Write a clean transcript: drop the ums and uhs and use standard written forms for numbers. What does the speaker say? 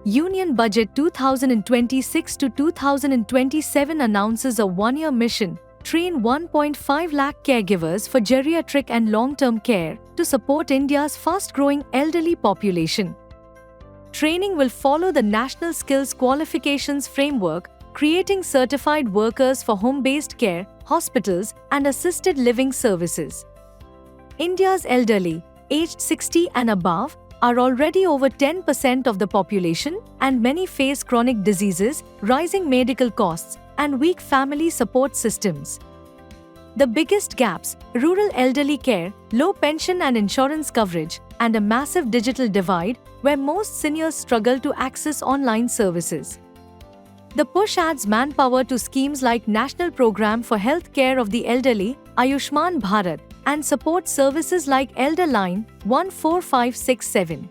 Union Budget 2026 to 2027 announces a one-year mission, train 1.5 lakh caregivers for geriatric and long-term care to support India's fast-growing elderly population. Training will follow the National Skills Qualifications Framework, creating certified workers for home-based care, hospitals, and assisted living services. India's elderly, aged 60 and above, are already over 10% of the population, and many face chronic diseases, rising medical costs, and weak family support systems. The biggest gaps: rural elderly care, low pension and insurance coverage, and a massive digital divide where most seniors struggle to access online services. The push adds manpower to schemes like National Program for Health Care of the Elderly, Ayushman Bharat, and supports services like Elder Line 14567.